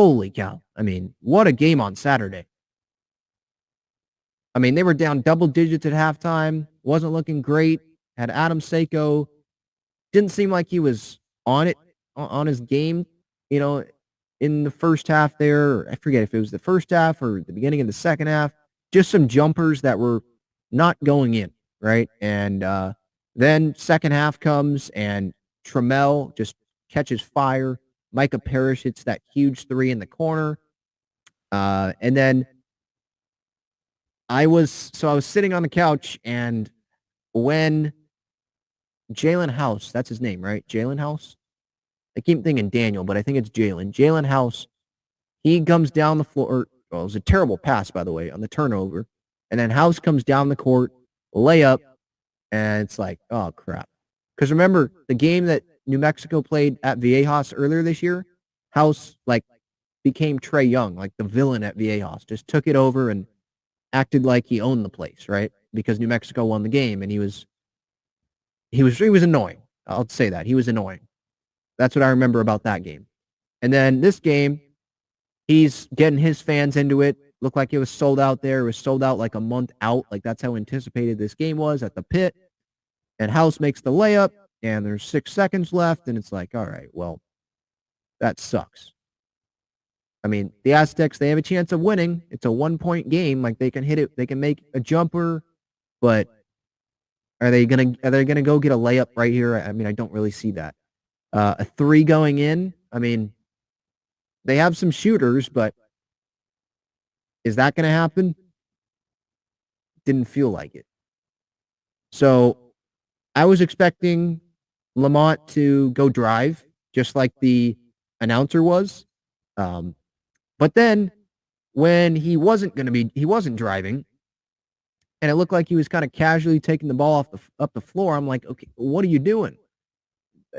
holy cow. I mean, what a game on Saturday. I mean, they were down double digits at halftime. Wasn't looking great. Had Adam Seiko. Didn't seem like he was on it, on his game, you know, in the first half there. I forget if it was the first half or the beginning of the second half. Just some jumpers that were not going in, right? And then second half comes and Trammell just catches fire. Micah Parrish hits that huge three in the corner. And then I was sitting on the couch, and when Jalen House, that's his name, right? Jalen House? I keep thinking Daniel, but I think it's Jalen. Jalen House, he comes down the floor. Well, it was a terrible pass, by the way, on the turnover. And then House comes down the court, layup, and it's like, oh, crap. Because remember, the game that New Mexico played at Viejas earlier this year, House, became Trae Young, the villain at Viejas. Just took it over and acted like he owned the place, right? Because New Mexico won the game, and he was annoying. I'll say that. He was annoying. That's what I remember about that game. And then this game, he's getting his fans into it. Looked like it was sold out there. It was sold out like a month out. That's how anticipated this game was at the pit. And House makes the layup, and there's 6 seconds left, and it's like, all right, well, that sucks. I mean, the Aztecs, they have a chance of winning. It's a 1-point game. They can hit it. They can make a jumper, but are they gonna go get a layup right here? I mean, I don't really see that. A three going in. I mean, they have some shooters, but is that going to happen? Didn't feel like it. So I was expecting Lamont to go drive, just like the announcer was. But then when he wasn't driving, and it looked like he was kind of casually taking the ball up the floor, I'm like, okay, what are you doing?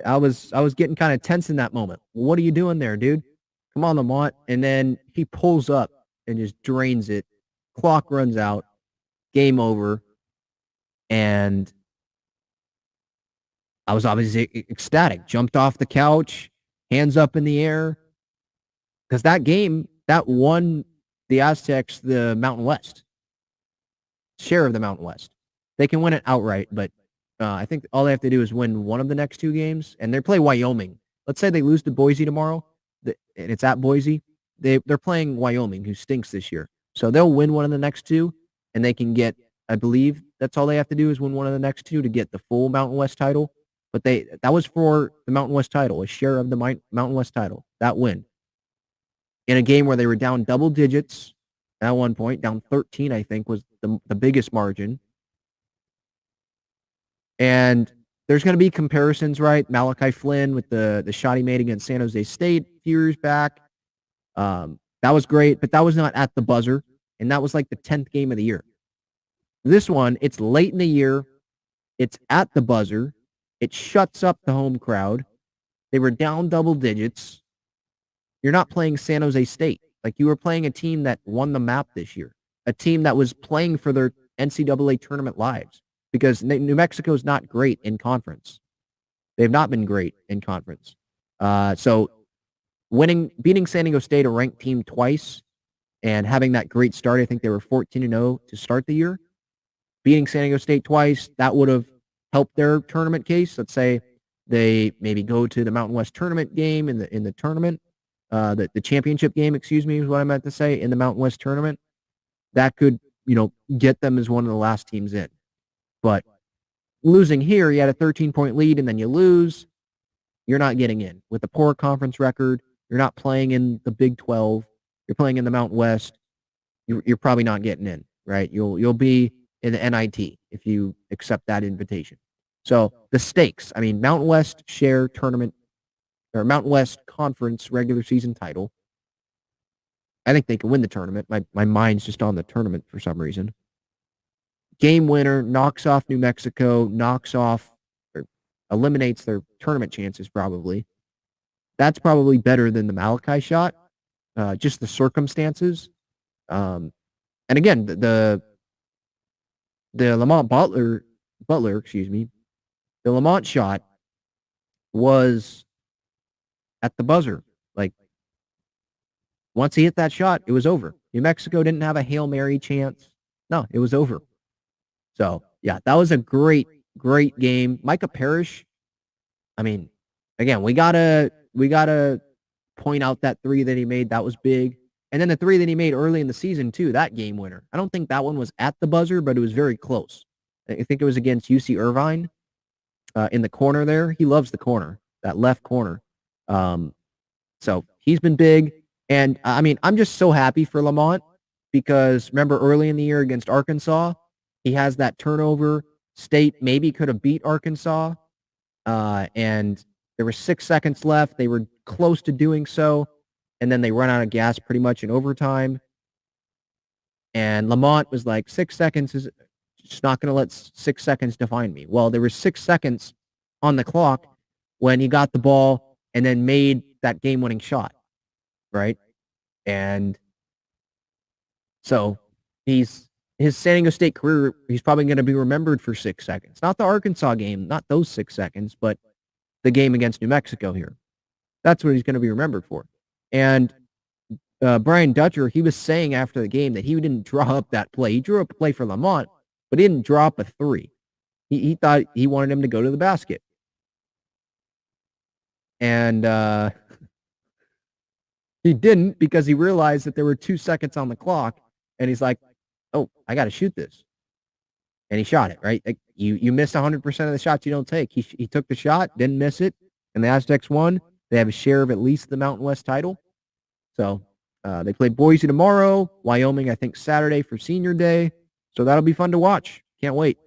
I was getting kind of tense in that moment. What are you doing there, dude? Come on, Lamont. And then he pulls up and just drains it. Clock runs out. Game over. And I was obviously ecstatic. Jumped off the couch, hands up in the air. Because that game, that won the Aztecs the Mountain West. Share of the Mountain West. They can win it outright, but I think all they have to do is win one of the next 2 games, and they play Wyoming. Let's say they lose to Boise tomorrow, and it's at Boise. They're playing Wyoming, who stinks this year. So they'll win one of the next 2, and they can get, I believe that's all they have to do is win one of the next 2 to get the full Mountain West title. But that was for the Mountain West title, a share of the Mountain West title, that win. In a game where they were down double digits at one point, down 13, I think, was the biggest margin. And there's going to be comparisons, right? Malachi Flynn with the shot he made against San Jose State a few years back. That was great, but that was not at the buzzer, and that was like the 10th game of the year. This one, it's late in the year. It's at the buzzer. It shuts up the home crowd. They were down double digits. You're not playing San Jose State. You were playing a team that won the map this year, a team that was playing for their NCAA tournament lives. Because New Mexico is not great in conference. They've not been great in conference. So beating San Diego State, a ranked team, twice, and having that great start, I think they were 14-0 to start the year. Beating San Diego State twice, that would have helped their tournament case. Let's say they maybe go to the Mountain West tournament game in the tournament, the championship game, excuse me, is what I meant to say, in the Mountain West tournament. That could, get them as one of the last teams in. But losing here, you had a 13-point lead, and then you lose, you're not getting in. With a poor conference record, you're not playing in the Big 12. You're playing in the Mountain West. You're probably not getting in, right? You'll be in the NIT if you accept that invitation. So the stakes, I mean, Mountain West share tournament, or Mountain West Conference regular season title. I think they can win the tournament. My mind's just on the tournament for some reason. Game winner, knocks off New Mexico, eliminates their tournament chances probably. That's probably better than the Malachi shot, just the circumstances. And again, the Lamont Butler, the Lamont shot was at the buzzer. once he hit that shot, it was over. New Mexico didn't have a Hail Mary chance. No, it was over. So, yeah, that was a great, great game. Micah Parrish, I mean, again, we gotta point out that three that he made. That was big. And then the three that he made early in the season, too, that game winner. I don't think that one was at the buzzer, but it was very close. I think it was against UC Irvine in the corner there. He loves the corner, that left corner. So he's been big. And, I mean, I'm just so happy for Lamont because, remember, early in the year against Arkansas, he has that turnover. State maybe could have beat Arkansas. And there were 6 seconds left. They were close to doing so. And then they run out of gas pretty much in overtime. And Lamont was like, 6 seconds is just not going to let 6 seconds define me. Well, there were 6 seconds on the clock when he got the ball and then made that game-winning shot, right? And so his San Diego State career, he's probably going to be remembered for 6 seconds. Not the Arkansas game, not those 6 seconds, but the game against New Mexico here. That's what he's going to be remembered for. And Brian Dutcher, he was saying after the game that he didn't draw up that play. He drew up a play for Lamont, but he didn't draw up a three. He thought he wanted him to go to the basket. And he didn't because he realized that there were 2 seconds on the clock. And he's like, oh, I got to shoot this. And he shot it, right? Like you miss 100% of the shots you don't take. He took the shot, didn't miss it, and the Aztecs won. They have a share of at least the Mountain West title. So they play Boise tomorrow, Wyoming, I think, Saturday for Senior Day. So that'll be fun to watch. Can't wait.